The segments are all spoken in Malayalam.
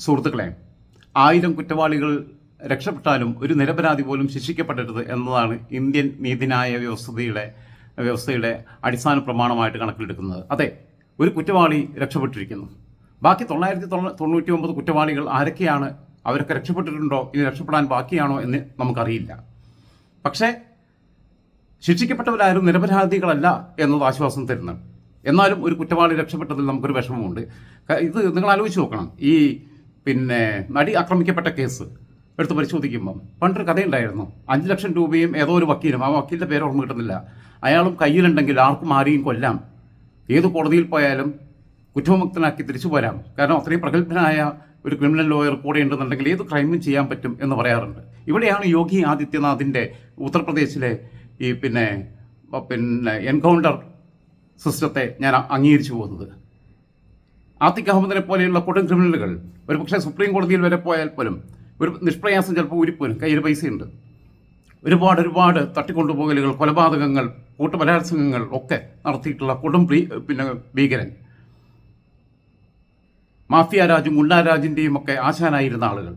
സുഹൃത്തുക്കളെ, 1000 കുറ്റവാളികൾ രക്ഷപ്പെട്ടാലും ഒരു നിരപരാധി പോലും ശിക്ഷിക്കപ്പെടരുത് എന്നതാണ് ഇന്ത്യൻ നീതിന്യായ വ്യവസ്ഥയുടെ അടിസ്ഥാന പ്രമാണമായിട്ട് കണക്കിലെടുക്കുന്നത്. അതെ, ഒരു കുറ്റവാളി രക്ഷപ്പെട്ടിരിക്കുന്നു. ബാക്കി 999 കുറ്റവാളികൾ ആരൊക്കെയാണ്? അവരൊക്കെ രക്ഷപ്പെട്ടിട്ടുണ്ടോ? ഇനി രക്ഷപ്പെടാൻ ബാക്കിയാണോ എന്ന് നമുക്കറിയില്ല. പക്ഷേ ശിക്ഷിക്കപ്പെട്ടവരാരും നിരപരാധികളല്ല എന്നത് ആശ്വാസം തരുന്നു. എന്നാലും ഒരു കുറ്റവാളി രക്ഷപ്പെട്ടതിൽ നമുക്കൊരു വിഷമമുണ്ട്. ഇത് നിങ്ങൾ ആലോചിച്ച് നോക്കണം. ഈ നടി ആക്രമിക്കപ്പെട്ട കേസ് എടുത്ത് പരിശോധിക്കുമ്പം പണ്ടൊരു കഥയുണ്ടായിരുന്നു. 5 ലക്ഷം രൂപയും ഏതോ ഒരു വക്കീലും, ആ വക്കീലിൻ്റെ പേര് ഓർമ്മ കിട്ടുന്നില്ല, അയാളും കയ്യിലുണ്ടെങ്കിൽ ആർക്കും ആരെയും കൊല്ലാം, ഏത് കോടതിയിൽ പോയാലും കുറ്റവിമുക്തനാക്കി തിരിച്ചു പോരാം. കാരണം അത്രയും പ്രഗത്ഭനായ ഒരു ക്രിമിനൽ ലോയർ കൂടെ ഉണ്ടെന്നുണ്ടെങ്കിൽ ഏത് ക്രൈമും ചെയ്യാൻ പറ്റും എന്ന് പറയാറുണ്ട്. ഇവിടെയാണ് യോഗി ആദിത്യനാഥിൻ്റെ ഉത്തർപ്രദേശിലെ ഈ എൻകൗണ്ടർ സിസ്റ്റത്തെ ഞാൻ അംഗീകരിച്ചു പോകുന്നത്. ആതിഖ് അഹമ്മദിനെ പോലെയുള്ള കൊടും ക്രിമിനലുകൾ ഒരു പക്ഷേ സുപ്രീം കോടതിയിൽ വരെ പോയാൽ പോലും ഒരു നിഷ്പ്രയാസം ചിലപ്പോൾ ഊരിപ്പോലും കയ്യിൽ പൈസയുണ്ട്. ഒരുപാട് തട്ടിക്കൊണ്ടുപോകലുകൾ, കൊലപാതകങ്ങൾ, കൂട്ടബലാത്സംഗങ്ങൾ ഒക്കെ നടത്തിയിട്ടുള്ള കൊടും ഭീകരൻ, മാഫിയ രാജും ഗുണ്ടാരാജിൻ്റെയും ഒക്കെ ആശാനായിരുന്ന ആളുകൾ,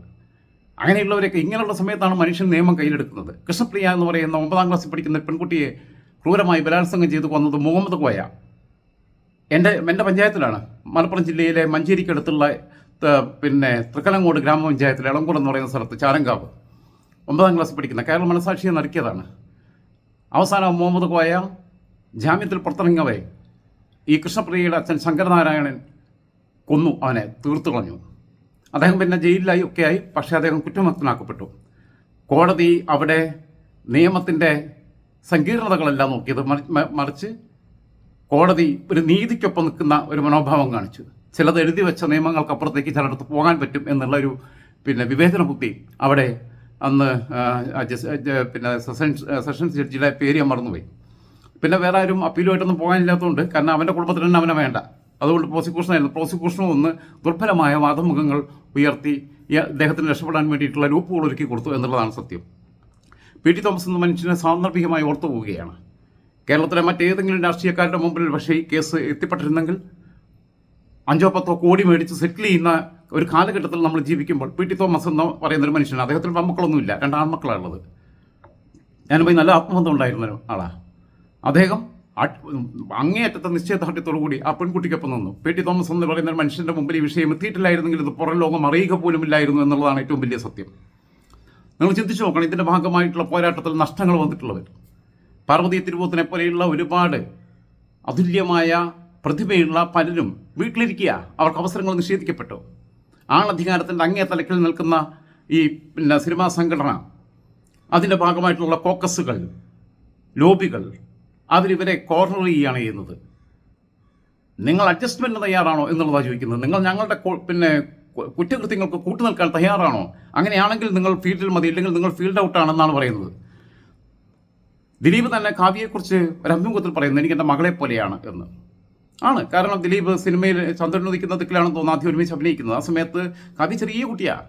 അങ്ങനെയുള്ളവരൊക്കെ ഇങ്ങനെയുള്ള സമയത്താണ് മനുഷ്യൻ നിയമം കയ്യിലെടുക്കുന്നത്. കൃഷ്ണപ്രിയ എന്ന് പറയുന്ന 9ാം ക്ലാസ്സിൽ പഠിക്കുന്ന പെൺകുട്ടിയെ ക്രൂരമായി ബലാത്സംഗം ചെയ്ത് കൊന്നത് മുഹമ്മദ് കോയ എൻ്റെ പഞ്ചായത്തിലാണ്. മലപ്പുറം ജില്ലയിലെ മഞ്ചേരിക്കടുത്തുള്ള തൃക്കലങ്ങോട് ഗ്രാമപഞ്ചായത്തിലെ എളംകുളം എന്ന് പറയുന്ന സ്ഥലത്ത് ചാരങ്കാവ് 9ാം ക്ലാസ്സിൽ പഠിക്കുന്ന കേരള മനസാക്ഷിയെ നറുക്കിയതാണ്. അവസാനം മുഹമ്മദ് കോയ ജാമ്യത്തിൽ പുറത്തിറങ്ങവേ ഈ കൃഷ്ണപ്രിയയുടെ അച്ഛൻ ശങ്കരനാരായണൻ കൊന്നു, അവനെ തീർത്തു കളഞ്ഞു. അദ്ദേഹം ജയിലിലായി ഒക്കെയായി. പക്ഷേ അദ്ദേഹം കുറ്റമുക്തനാക്കപ്പെട്ടു. കോടതി അവിടെ നിയമത്തിൻ്റെ സങ്കീർണതകളല്ല നോക്കിയത്, മറിച്ച് കോടതി ഒരു നീതിക്കൊപ്പം നിൽക്കുന്ന ഒരു മനോഭാവം കാണിച്ചു. ചിലത് എഴുതി വെച്ച നിയമങ്ങൾക്കപ്പുറത്തേക്ക് ചിലയിടത്ത് പോകാൻ പറ്റും എന്നുള്ളൊരു വിവേചന ബുദ്ധി അവിടെ അന്ന് സെഷൻസ് ജഡ്ജിയുടെ പേര് ഞാൻ മറന്നുപോയി. വേറെ ആരും അപ്പീലുമായിട്ടൊന്നും പോകാനില്ലാത്തതുകൊണ്ട്, കാരണം അവൻ്റെ കുടുംബത്തിന് തന്നെ അവനെ വേണ്ട. അതുകൊണ്ട് പ്രോസിക്യൂഷനും ഒന്ന് ദുർബലമായ വാദമുഖങ്ങൾ ഉയർത്തി അദ്ദേഹത്തിന് രക്ഷപ്പെടാൻ വേണ്ടിയിട്ടുള്ള ലൂപ്പുകൾ ഒരുക്കി കൊടുത്തു എന്നുള്ളതാണ് സത്യം. പി ടി തോമസ് എന്ന മനുഷ്യനെ സാന്ദർഭികമായി ഓർത്തു പോവുകയാണ്. കേരളത്തിലെ മറ്റേതെങ്കിലും രാഷ്ട്രീയക്കാരുടെ മുമ്പിൽ പക്ഷേ ഈ കേസ് എത്തിപ്പെട്ടിരുന്നെങ്കിൽ 5-10 കോടി മേടിച്ച് സെറ്റിൽ ചെയ്യുന്ന ഒരു കാലഘട്ടത്തിൽ നമ്മൾ ജീവിക്കുമ്പോൾ പി ടി തോമസ് എന്ന് പറയുന്നൊരു മനുഷ്യനാണ്. അദ്ദേഹത്തിന് പെൺമക്കളൊന്നുമില്ല, 2 ആൺമക്കളാണുള്ളത്. ഞാനുമായി നല്ല ആത്മബന്ധം ഉണ്ടായിരുന്ന ആളാണ്. അദ്ദേഹം അങ്ങേയറ്റത്തെ നിശ്ചയദാർഢ്യത്തോടുകൂടി ആ പെൺകുട്ടിക്കൊപ്പം നിന്നു. പി ടി തോമസ് എന്ന് പറയുന്ന മനുഷ്യൻ്റെ മുമ്പിൽ ഈ വിഷയം എത്തിയിട്ടില്ലായിരുന്നെങ്കിൽ ഇത് പുറം ലോകം അറിയുക പോലും ഇല്ലായിരുന്നു എന്നുള്ളതാണ് ഏറ്റവും വലിയ സത്യം. നിങ്ങൾ ചിന്തിച്ചു നോക്കണം, ഇതിൻ്റെ ഭാഗമായിട്ടുള്ള പോരാട്ടത്തിൽ നഷ്ടങ്ങൾ വന്നിട്ടുള്ളവർ. പാർവതി തിരുവോത്തിനെ പോലെയുള്ള ഒരുപാട് അതുല്യമായ പ്രതിഭയുള്ള പലരും വീട്ടിലിരിക്കുക, അവർക്ക് അവസരങ്ങൾ നിഷേധിക്കപ്പെട്ടു. ആണധികാരത്തിൻ്റെ അങ്ങേ തലക്കിൽ നിൽക്കുന്ന ഈ സിനിമാ സംഘടന, അതിൻ്റെ ഭാഗമായിട്ടുള്ള കോക്കസുകൾ, ലോബികൾ, അവരിവരെ കോർണർ ചെയ്യുകയാണ് ചെയ്യുന്നത്. നിങ്ങൾ അഡ്ജസ്റ്റ്മെൻറ്റിന് തയ്യാറാണോ എന്നുള്ളതാണ് ചോദിക്കുന്നത്. നിങ്ങൾ ഞങ്ങളുടെ കുറ്റകൃത്യങ്ങൾക്ക് കൂട്ടുനിൽക്കാൻ തയ്യാറാണോ? അങ്ങനെയാണെങ്കിൽ നിങ്ങൾ ഫീൽഡിൽ മതി, ഇല്ലെങ്കിൽ നിങ്ങൾ ഫീൽഡ് ഔട്ടാണെന്നാണ് പറയുന്നത്. ദിലീപ് തന്നെ കാവ്യയെക്കുറിച്ച് ഒരു അഭിമുഖത്തിൽ പറയുന്നത് എനിക്ക് എൻ്റെ മകളെ പോലെയാണ് എന്ന് ആണ്. കാരണം ദിലീപ് സിനിമയിൽ ചന്ദ്രൻ ഉദിക്കുന്ന ദിക്കിലാണെന്ന് തോന്നുന്നു ആദ്യം ഒരുമിച്ച് അഭിനയിക്കുന്നത്. ആ സമയത്ത് കാവ്യ ചെറിയ കുട്ടിയാണ്,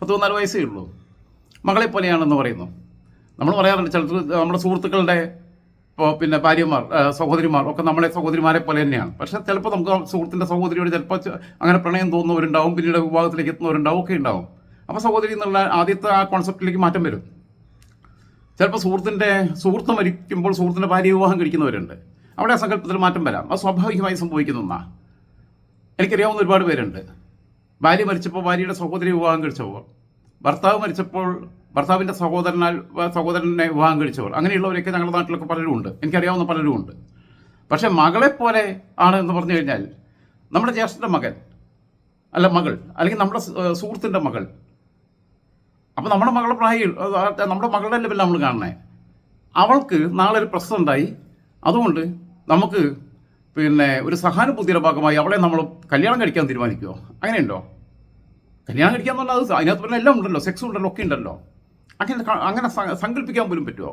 14 വയസ്സേ ഉള്ളൂ. മകളെ പോലെയാണെന്ന് പറയുന്നു. നമ്മൾ പറയാറുണ്ട് ചിലർ നമ്മുടെ സുഹൃത്തുക്കളുടെ ഭാര്യമാർ, സഹോദരിമാർ ഒക്കെ നമ്മളെ സഹോദരിമാരെ പോലെ തന്നെയാണ്. പക്ഷേ ചിലപ്പോൾ നമുക്ക് സുഹൃത്തിൻ്റെ സഹോദരിയോട് ചിലപ്പോൾ അങ്ങനെ പ്രണയം തോന്നുന്നവരുണ്ടാവും, പിന്നീട് വിവാഹത്തിലേക്ക് എത്തുന്നവരുണ്ടാവും, ഒക്കെ ഉണ്ടാവും. അപ്പോൾ സഹോദരി എന്നുള്ള ആദ്യത്തെ ആ കോൺസെപ്റ്റിലേക്ക് മാറ്റം വരും. ചിലപ്പോൾ സുഹൃത്ത് മരിക്കുമ്പോൾ സുഹൃത്തിൻ്റെ ഭാര്യ വിവാഹം കഴിക്കുന്നവരുണ്ട്. അവിടെ ആ സങ്കല്പത്തിൽ മാറ്റം വരാം. അത് സ്വാഭാവികമായി സംഭവിക്കുന്ന ഒന്നാണ്. എനിക്കറിയാവുന്ന ഒരുപാട് പേരുണ്ട്. ഭാര്യ മരിച്ചപ്പോൾ ഭാര്യയുടെ സഹോദരി വിവാഹം കഴിച്ചപ്പോൾ, ഭർത്താവ് മരിച്ചപ്പോൾ ഭർത്താവിൻ്റെ സഹോദരനെ വിവാഹം കഴിച്ചവർ, അങ്ങനെയുള്ളവരൊക്കെ ഞങ്ങളുടെ നാട്ടിലൊക്കെ പലരും ഉണ്ട്. എനിക്കറിയാവുന്ന പലരും ഉണ്ട്. പക്ഷേ മകളെപ്പോലെ ആണ് എന്ന് പറഞ്ഞു കഴിഞ്ഞാൽ നമ്മുടെ ജ്യേഷ്ഠൻ്റെ മകൻ മകൾ, അല്ലെങ്കിൽ നമ്മുടെ സുഹൃത്തിൻ്റെ മകൾ. അപ്പോൾ നമ്മുടെ മകളുടെ നമ്മുടെ മകളുടെ ലെവലിൽ നമ്മൾ കാണണേ. അവൾക്ക് നാളെ ഒരു പ്രശ്നം ഉണ്ടായി, അതുകൊണ്ട് നമുക്ക് ഒരു സഹാനുഭൂതിയുടെ ഭാഗമായി അവളെ നമ്മൾ കല്യാണം കഴിക്കാൻ തീരുമാനിക്കുമോ? അങ്ങനെയുണ്ടോ? കല്യാണം കഴിക്കാൻ പറഞ്ഞാൽ അത് അതിനകത്ത് എല്ലാം ഉണ്ടല്ലോ, സെക്സ് ഉണ്ടല്ലോ, ഒക്കെ ഉണ്ടല്ലോ. അങ്ങനെ സങ്കല്പിക്കാൻ പോലും പറ്റുമോ?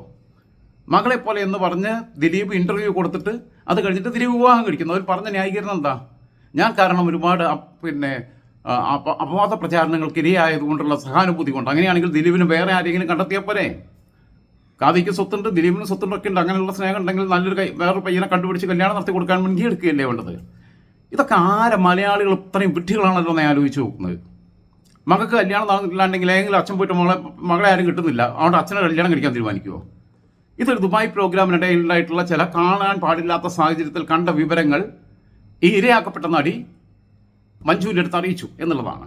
മകളെ പോലെ എന്ന് പറഞ്ഞ് ദിലീപ് ഇൻ്റർവ്യൂ കൊടുത്തിട്ട് അത് കഴിഞ്ഞിട്ട് ദിലീപ് വിവാഹം കഴിക്കുന്നു. അവർ പറഞ്ഞ ന്യായീകരണം എന്താ? ഞാൻ കാരണം ഒരുപാട് അപവാദ പ്രചാരണങ്ങൾക്ക് ഇരയായതുകൊണ്ടുള്ള സഹാനുഭൂതി കൊണ്ട്. അങ്ങനെയാണെങ്കിൽ ദിലീപിന് വേറെ ആരെങ്കിലും കണ്ടെത്തിയാൽ പോരെ? കാവ്യയ്ക്ക് സ്വത്തുണ്ട്, ദിലീപിന് സ്വത്തുണ്ടൊക്കെ ഉണ്ട്. അങ്ങനെയുള്ള സ്നേഹം ഉണ്ടെങ്കിൽ വേറൊരു പയ്യനെ കണ്ടുപിടിച്ച് കല്യാണം നടത്തി കൊടുക്കാൻ മുൻകി എടുക്കുകയല്ലേ വേണ്ടത്? ഇതൊക്കെ മലയാളികൾ ഇത്രയും വിഡ്ഢികളാണല്ലോ എന്ന് ആലോചിച്ച് നോക്കുന്നത്. മകൾക്ക് കല്യാണം നടന്നിട്ടില്ലാണ്ടെങ്കിൽ ഏതെങ്കിലും അച്ഛൻ പോയിട്ട് മകളെ ആരും കിട്ടുന്നില്ല, അതുകൊണ്ട് അച്ഛനെ കല്യാണം കഴിക്കാൻ തീരുമാനിക്കുമോ? ഇതൊരു ദുബായ് പ്രോഗ്രാമിനിടയിലായിട്ടുള്ള ചില കാണാൻ പാടില്ലാത്ത സാഹചര്യത്തിൽ കണ്ട വിവരങ്ങൾ ഈ ഇരയാക്കപ്പെട്ട നടി മഞ്ജുവിൻ്റെ അടുത്ത് അറിയിച്ചു എന്നുള്ളതാണ്.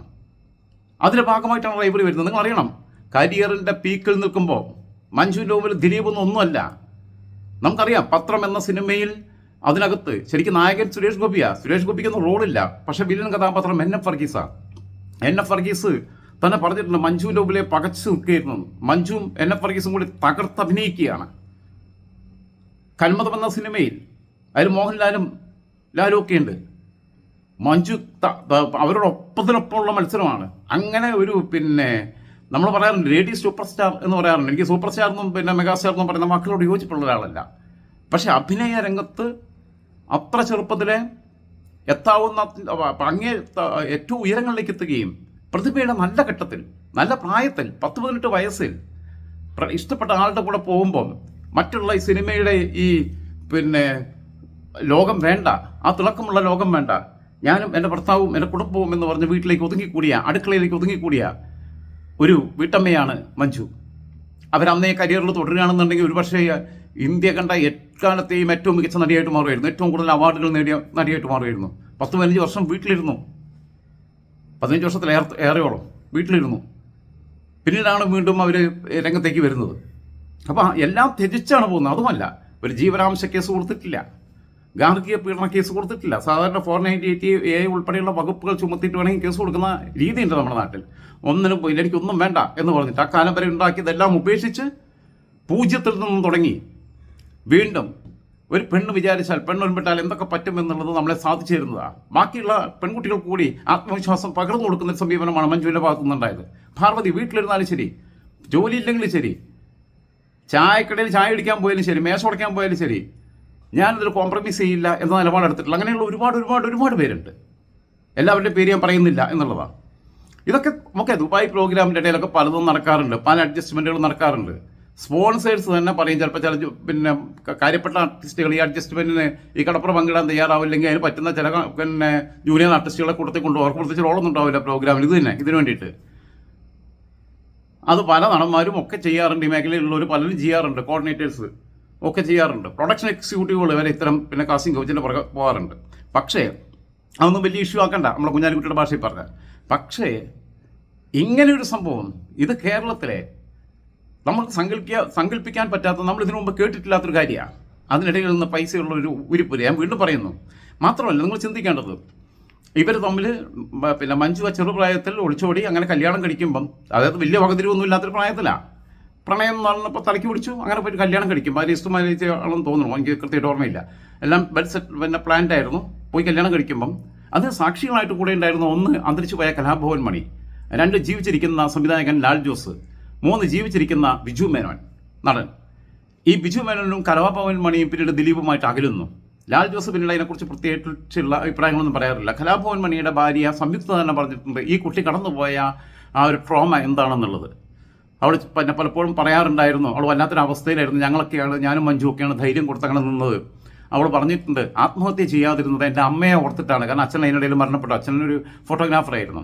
അതിൻ്റെ ഭാഗമായിട്ടാണ് റൈവറി വരുന്നത്. നിങ്ങൾ അറിയണം, കരിയറിൻ്റെ പീക്കിൽ നിൽക്കുമ്പോൾ മഞ്ജുവിൻ്റെ മുമ്പിൽ ദിലീപൊന്നും ഒന്നുമല്ല. നമുക്കറിയാം, പത്രം എന്ന സിനിമയിൽ അതിനകത്ത് ശരിക്കും നായകൻ സുരേഷ് ഗോപിയാണ്. സുരേഷ് ഗോപിക്കൊന്നും റോളില്ല, പക്ഷേ വില്ലൻ കഥാപാത്രം എൻ.എഫ്. വർഗീസാണ്. എൻ.എഫ്. വർഗീസ് തന്നെ പറഞ്ഞിട്ടുണ്ട് മഞ്ജുവിൻ്റെ മുമ്പിലെ പകച്ചു നിൽക്കുകയായിരുന്നു. മഞ്ജുവും എൻ.എഫ്. വർഗീസും കൂടി തകർത്തഭിനയിക്കുകയാണ്. കന്മതം എന്ന സിനിമയിൽ അതിൽ മോഹൻലാലും ലാലും ഒക്കെ ഉണ്ട്. മഞ്ജു അവരോടൊപ്പത്തിനൊപ്പമുള്ള മത്സരമാണ്. അങ്ങനെ ഒരു നമ്മൾ പറയാറുണ്ട് ലേഡി സൂപ്പർ സ്റ്റാർ എന്ന് പറയാറുണ്ട്. എനിക്ക് സൂപ്പർ സ്റ്റാർ എന്നും മെഗാസ്റ്റാർ എന്നും പറയുന്ന വാക്കുകളോട് യോജിപ്പുള്ള ഒരാളല്ല. പക്ഷെ അഭിനയ രംഗത്ത് അത്ര ചെറുപ്പത്തിലെ എത്താവുന്ന അങ്ങേ ഏറ്റവും ഉയരങ്ങളിലേക്ക് എത്തുകയും പ്രതിഭയുടെ നല്ല ഘട്ടത്തിൽ, നല്ല പ്രായത്തിൽ, 10-18 വയസ്സിൽ ഇഷ്ടപ്പെട്ട ആളുടെ കൂടെ പോകുമ്പം മറ്റുള്ള ഈ സിനിമയുടെ ഈ ലോകം വേണ്ട, ആ തിളക്കമുള്ള ലോകം വേണ്ട, ഞാനും എൻ്റെ ഭർത്താവും എൻ്റെ കുടുംബവും എന്ന് പറഞ്ഞ് വീട്ടിലേക്ക് ഒതുങ്ങിക്കൂടിയ, അടുക്കളയിലേക്ക് ഒതുങ്ങിക്കൂടിയ ഒരു വീട്ടമ്മയാണ് മഞ്ജു. അവരന്നേ കരിയറിൽ തുടരുകയാണെന്നുണ്ടെങ്കിൽ ഒരുപക്ഷേ ഇന്ത്യ കണ്ട എക്കാലത്തെയും ഏറ്റവും മികച്ച നടിയായിട്ട് മാറുമായിരുന്നു. ഏറ്റവും കൂടുതൽ അവാർഡുകൾ നേടിയ നടിയായിട്ട് മാറുമായിരുന്നു. 10-15 വർഷം വീട്ടിലിരുന്നു. 15 വർഷത്തിലേറെയോളം വീട്ടിലിരുന്നു. പിന്നീടാണ് വീണ്ടും അവർ രംഗത്തേക്ക് വരുന്നത്. അപ്പോൾ എല്ലാം ത്യജിച്ചാണ് പോകുന്നത്. അതുമല്ല, ഒരു ജീവനാംശ കേസ് കൊടുത്തിട്ടില്ല, ഗാർഹിക പീഡന കേസ് കൊടുത്തിട്ടില്ല. സാധാരണ 498A ഉൾപ്പെടെയുള്ള വകുപ്പുകൾ ചുമത്തിയിട്ട് വേണമെങ്കിൽ കേസ് കൊടുക്കുന്ന രീതിയുണ്ട് നമ്മുടെ നാട്ടിൽ. ഒന്നിനും പോയില്ല, എനിക്കൊന്നും വേണ്ട എന്ന് പറഞ്ഞിട്ട് ആ കാലം വരെ ഉണ്ടാക്കിയതെല്ലാം ഉപേക്ഷിച്ച് 0-ൽ നിന്നും തുടങ്ങി വീണ്ടും ഒരു പെണ്ണ് വിചാരിച്ചാൽ, പെണ്ണൊരുമ്പിട്ടാൽ എന്തൊക്കെ പറ്റുമെന്നുള്ളത് നമ്മളെ സാധിച്ചു തരുന്നതാണ്. ബാക്കിയുള്ള പെൺകുട്ടികൾ കൂടി ആത്മവിശ്വാസം പകർന്നു കൊടുക്കുന്ന സമീപനമാണ് മഞ്ജുവിൻ്റെ ഭാഗത്തുനിന്നുണ്ടായത്. പാർവതി വീട്ടിലിരുന്നാലും ശരി, ജോലിയില്ലെങ്കിലും ശരി, ചായക്കടയിൽ ചായ അടിക്കാൻ പോയാലും ശരി, മേശ ഉടയ്ക്കാൻ പോയാലും ശരി, ഞാനിതൊരു കോംപ്രമൈസ് ചെയ്യില്ല എന്ന നിലപാടെടുത്തിട്ടുള്ള അങ്ങനെയുള്ള ഒരുപാട് പേരുണ്ട്. എല്ലാവരുടെയും പേര് ഞാൻ പറയുന്നില്ല എന്നുള്ളതാണ്. ഇതൊക്കെ നമുക്ക് ദുബായ് പ്രോഗ്രാമിൻ്റെ ഇടയിലൊക്കെ പലതും നടക്കാറുണ്ട്, പല അഡ്ജസ്റ്റ്മെൻറ്റുകളും നടക്കാറുണ്ട്. സ്പോൺസേഴ്സ് തന്നെ പറയും ചിലപ്പോൾ ചില കാര്യപ്പെട്ട ആർട്ടിസ്റ്റുകൾ ഈ അഡ്ജസ്റ്റ്മെൻറ്റിന് ഈ കടപ്പുറം പങ്കിടാൻ തയ്യാറാവില്ലെങ്കിൽ അതിന് പറ്റുന്ന ചില ജൂനിയർ ആർട്ടിസ്റ്റുകളെ കൂട്ടത്തിൽ കൊണ്ടുപോകും. അവർക്ക് കൊടുത്തിച്ച് റോളൊന്നും ഉണ്ടാവില്ല പ്രോഗ്രാമിൽ. ഇതിന് വേണ്ടിയിട്ട് അത് പല നടന്മാരും ഒക്കെ ചെയ്യാറുണ്ട്. ഈ മേഖലയിലുള്ളവർ പലരും ചെയ്യാറുണ്ട്, കോർഡിനേറ്റേഴ്സ് ഒക്കെ ചെയ്യാറുണ്ട്. പ്രൊഡക്ഷൻ എക്സിക്യൂട്ടീവുകൾ വരെ ഇത്തരം കാസ്റ്റിംഗ് കൗച്ചിൻ്റെ പുറകെ പോകാറുണ്ട്. പക്ഷേ അതൊന്നും വലിയ ഇഷ്യൂ ആക്കണ്ട, നമ്മളെ കുഞ്ഞാലിക്കുട്ടിയുടെ ഭാഷയിൽ പറഞ്ഞാൽ. പക്ഷേ ഇങ്ങനെയൊരു സംഭവം ഇത് കേരളത്തിലെ നമുക്ക് സങ്കല്പിക്കാൻ പറ്റാത്ത, നമ്മൾ ഇതിനു മുമ്പ് കേട്ടിട്ടില്ലാത്തൊരു കാര്യമാണ്. അതിനിടയിൽ നിന്ന് പൈസയുള്ള ഒരു ഉരിപ്പുര. ഞാൻ വീണ്ടും പറയുന്നു. മാത്രമല്ല, നിങ്ങൾ ചിന്തിക്കേണ്ടത് ഇവർ തമ്മിൽ മഞ്ജു ചെറുപ്രായത്തിൽ ഒളിച്ചോടി അങ്ങനെ കല്യാണം കഴിക്കുമ്പം, അതായത് വലിയ വകതിരിവൊന്നും ഇല്ലാത്തൊരു പ്രായത്തിലാണ്. പ്രണയം എന്ന് പറഞ്ഞപ്പോൾ തലയ്ക്ക് പിടിച്ചു, അങ്ങനെ പോയിട്ട് കല്യാണം കഴിക്കും. അത് ഇഷ്ടമായിട്ട് ആണെന്ന് തോന്നുന്നു, എനിക്ക് കൃത്യമായിട്ട് ഓർമ്മയില്ല. എല്ലാം വെൽ സെറ്റ് പ്ലാൻഡ് ആയിരുന്നു. പോയി കല്യാണം കഴിക്കുമ്പം അത് സാക്ഷികളായിട്ട് കൂടെ ഉണ്ടായിരുന്നു. 1 അന്തരിച്ചു പോയ കലാഭവൻ മണി, 2 ജീവിച്ചിരിക്കുന്ന സംവിധായകൻ ലാൽ ജോസ്, 3 ജീവിച്ചിരിക്കുന്ന ബിജു മേനോൻ നടൻ. ഈ ബിജു മേനോനും കലാഭവൻ മണിയും പിന്നീട് ദിലീപുമായിട്ട് അകലുന്നു. ലാൽ ജോസ് പിന്നീട് അതിനെക്കുറിച്ച് പ്രത്യേകിച്ചുള്ള അഭിപ്രായങ്ങളൊന്നും പറയാറില്ല. കലാഭവൻ മണിയുടെ ഭാര്യ സംയുക്ത തന്നെ പറഞ്ഞിട്ടുണ്ട് ഈ കുട്ടി കടന്നുപോയ ആ ഒരു ട്രോമ എന്താണെന്നുള്ളത്. അവൾ പലപ്പോഴും പറയാറുണ്ടായിരുന്നു, അവൾ വല്ലാത്തൊരവസ്ഥയിലായിരുന്നു. ഞങ്ങളൊക്കെയാണ്, ഞാനും മഞ്ജു ഒക്കെയാണ് ധൈര്യം കൊടുത്തങ്ങനെ നിന്നത്. അവൾ പറഞ്ഞിട്ടുണ്ട് ആത്മഹത്യ ചെയ്യാതിരുന്നത് എൻ്റെ അമ്മയെ ഓർത്തിട്ടാണ്. കാരണം അച്ഛൻ അതിനിടയിൽ മരണപ്പെട്ടു. അച്ഛനൊരു ഫോട്ടോഗ്രാഫറായിരുന്നു.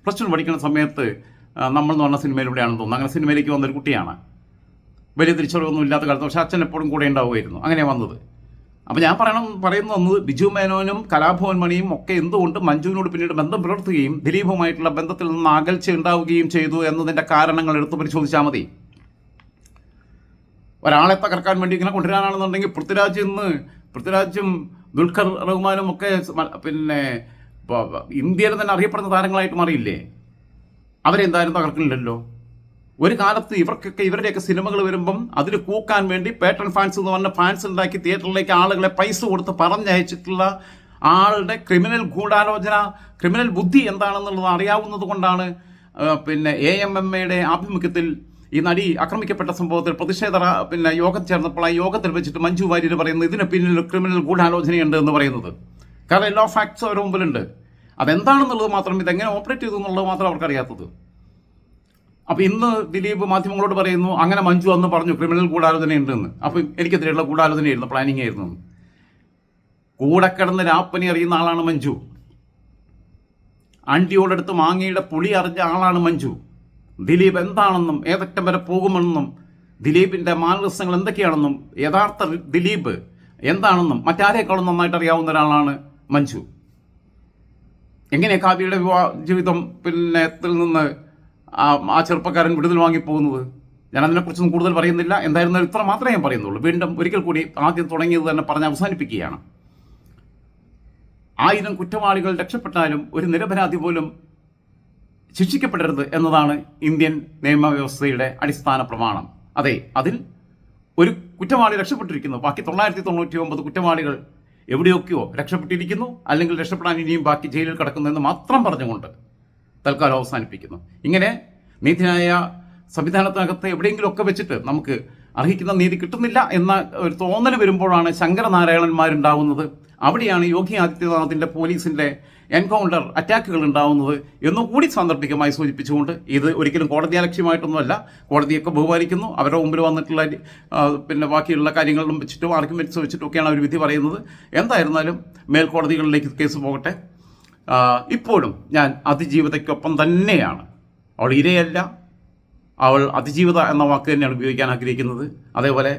+2 പഠിക്കുന്ന സമയത്ത് നമ്മൾ എന്ന് പറഞ്ഞ സിനിമയിലൂടെയാണെന്ന് തോന്നുന്നു. അങ്ങനെ സിനിമയിലേക്ക് വന്നൊരു കുട്ടിയാണ്. വലിയ തിരിച്ചറിവൊന്നും ഇല്ലാത്ത കാലത്ത്, പക്ഷേ അച്ഛൻ എപ്പോഴും കൂടെ ഉണ്ടാവുമായിരുന്നു. അങ്ങനെ വന്നത്. അപ്പോൾ ഞാൻ പറയുന്നത് ബിജു മേനോനും കലാഭവൻ മണിയും ഒക്കെ എന്തുകൊണ്ട് മഞ്ജുവിനോട് പിന്നീട് ബന്ധം പുലർത്തുകയും ദിലീപുമായിട്ടുള്ള ബന്ധത്തിൽ നിന്ന് അകൽച്ച ഉണ്ടാവുകയും ചെയ്തു എന്നതിൻ്റെ കാരണങ്ങൾ എടുത്തു പരിശോധിച്ചാൽ മതി. ഒരാളെ തകർക്കാൻ വേണ്ടി ഇങ്ങനെ കൊണ്ടുവരാനാണെന്നുണ്ടെങ്കിൽ പൃഥ്വിരാജും ദുൽഖർ റഹ്മാനും ഒക്കെ ഇന്ത്യയിൽ തന്നെ അറിയപ്പെടുന്ന താരങ്ങളായിട്ട് മാറിയില്ലേ? അവരെന്തായാലും തകർക്കുന്നില്ലല്ലോ. ഒരു കാലത്ത് ഇവരുടെയൊക്കെ സിനിമകൾ വരുമ്പം അതിൽ കൂക്കാൻ വേണ്ടി പേട്ടൺ ഫാൻസ് എന്ന് പറഞ്ഞ ഫാൻസ് ഉണ്ടാക്കി തിയേറ്ററിലേക്ക് ആളുകളെ പൈസ കൊടുത്ത് പറഞ്ഞയച്ചിട്ടുള്ള ആളുടെ ക്രിമിനൽ ഗൂഢാലോചന, ക്രിമിനൽ ബുദ്ധി എന്താണെന്നുള്ളത് അറിയാവുന്നത് കൊണ്ടാണ് AMMയുടെ ആഭിമുഖ്യത്തിൽ ഈ നടി ആക്രമിക്കപ്പെട്ട സംഭവത്തിൽ പ്രതിഷേധ യോഗം ചേർന്നപ്പോൾ ആ യോഗത്തിൽ വെച്ചിട്ട് മഞ്ജു വാര്യർ പറയുന്നത് ഇതിന് പിന്നിൽ ക്രിമിനൽ ഗൂഢാലോചനയുണ്ട് എന്ന് പറയുന്നത്. കാരണം എല്ലാ ഫാക്ട്സും അവരുടെ മുമ്പിലുണ്ട്. അതെന്താണെന്നുള്ളത് മാത്രം, ഇതെങ്ങനെ ഓപ്പറേറ്റ് ചെയ്തു എന്നുള്ളത് മാത്രം അവർക്കറിയാത്തത്. അപ്പോൾ ഇന്ന് ദിലീപ് മാധ്യമങ്ങളോട് പറയുന്നു അങ്ങനെ മഞ്ജു അന്ന് പറഞ്ഞു ക്രിമിനൽ ഗൂഢാലോചനയുണ്ടെന്ന്. അപ്പം എനിക്കെതിരെയുള്ള ഗൂഢാലോചനയായിരുന്നു, പ്ലാനിങ് ആയിരുന്നു. കൂടെ കിടന്ന് രാപ്പനി അറിയുന്ന ആളാണ് മഞ്ജു. ആണ്ടിയോടടുത്ത് മാങ്ങയുടെ പുളി അറിഞ്ഞ ആളാണ് മഞ്ജു. ദിലീപ് എന്താണെന്നും ഏതറ്റം വരെ പോകുമെന്നും ദിലീപിൻ്റെ മാനദർശങ്ങൾ എന്തൊക്കെയാണെന്നും യഥാർത്ഥ ദിലീപ് എന്താണെന്നും മറ്റാരേക്കാളും നന്നായിട്ട് അറിയാവുന്ന ഒരാളാണ് മഞ്ജു. എങ്ങനെ കാവ്യയുടെ വിവാഹ ജീവിതം നിന്ന് ആ ചെറുപ്പക്കാരൻ വിടുതൽ വാങ്ങിപ്പോകുന്നത്? ഞാൻ അതിനെക്കുറിച്ചൊന്നും കൂടുതൽ പറയുന്നില്ല. എന്തായിരുന്നാലും ഇത്ര മാത്രമേ ഞാൻ പറയുന്നുള്ളൂ. വീണ്ടും ഒരിക്കൽ കൂടി ആദ്യം തുടങ്ങിയത് തന്നെ പറഞ്ഞ് അവസാനിപ്പിക്കുകയാണ്. 1000 കുറ്റവാളികൾ രക്ഷപ്പെട്ടാലും ഒരു നിരപരാധി പോലും ശിക്ഷിക്കപ്പെടരുത് എന്നതാണ് ഇന്ത്യൻ നിയമവ്യവസ്ഥയുടെ അടിസ്ഥാന പ്രമാണം. അതെ, അതിൽ ഒരു കുറ്റവാളി രക്ഷപ്പെട്ടിരിക്കുന്നു. ബാക്കി 999 കുറ്റവാളികൾ എവിടെയൊക്കെയോ രക്ഷപ്പെട്ടിരിക്കുന്നു, അല്ലെങ്കിൽ രക്ഷപ്പെടാൻ ഇനിയും ബാക്കി ജയിലിൽ കിടക്കുന്നു എന്ന് മാത്രം പറഞ്ഞുകൊണ്ട് തൽക്കാലം അവസാനിപ്പിക്കുന്നു. ഇങ്ങനെ നീതിന്യായ സംവിധാനത്തിനകത്ത് എവിടെയെങ്കിലുമൊക്കെ വെച്ചിട്ട് നമുക്ക് അർഹിക്കുന്ന നീതി കിട്ടുന്നില്ല എന്ന ഒരു തോന്നൽ വരുമ്പോഴാണ് ശങ്കരനാരായണന്മാരുണ്ടാവുന്നത്. അവിടെയാണ് യോഗി ആദിത്യനാഥിൻ്റെ പോലീസിൻ്റെ എൻകൗണ്ടർ അറ്റാക്കുകൾ ഉണ്ടാവുന്നത് എന്നുകൂടി സാന്ദർഭികമായി സൂചിപ്പിച്ചുകൊണ്ട്, ഇത് ഒരിക്കലും കോടതി അലക്ഷ്യമായിട്ടൊന്നുമല്ല. കോടതിയൊക്കെ ബഹുമാനിക്കുന്നു. അവരുടെ മുമ്പിൽ വന്നിട്ടുള്ള ബാക്കിയുള്ള കാര്യങ്ങളിലും വെച്ചിട്ടും ആർഗ്യുമെന്റ്സ് വെച്ചിട്ടൊക്കെയാണ് അവർ വിധി പറയുന്നത്. എന്തായിരുന്നാലും മേൽക്കോടതികളിലേക്ക് കേസ് പോകട്ടെ. ഇപ്പോഴും ഞാൻ അതിജീവിതയ്ക്കൊപ്പം തന്നെയാണ്. അവൾ ഇരയല്ല, അവൾ അതിജീവിത എന്ന വാക്ക് തന്നെയാണ് ഉപയോഗിക്കാൻ ആഗ്രഹിക്കുന്നത്. അതേപോലെ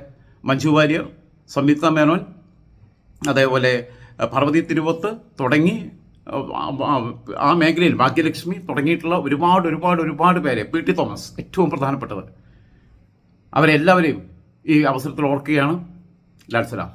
മഞ്ജു വാര്യർ, സംയുക്ത മേനോൻ, അതേപോലെ പാർവതി തിരുവോത്ത് തുടങ്ങി ആ മേഖലയിൽ ഭാഗ്യലക്ഷ്മി തുടങ്ങിയിട്ടുള്ള ഒരുപാട് പേരെ, പി.ടി. തോമസ് ഏറ്റവും പ്രധാനപ്പെട്ടത്, അവരെല്ലാവരെയും ഈ അവസരത്തിൽ ഓർക്കുകയാണ്. ലാൽ സലാം.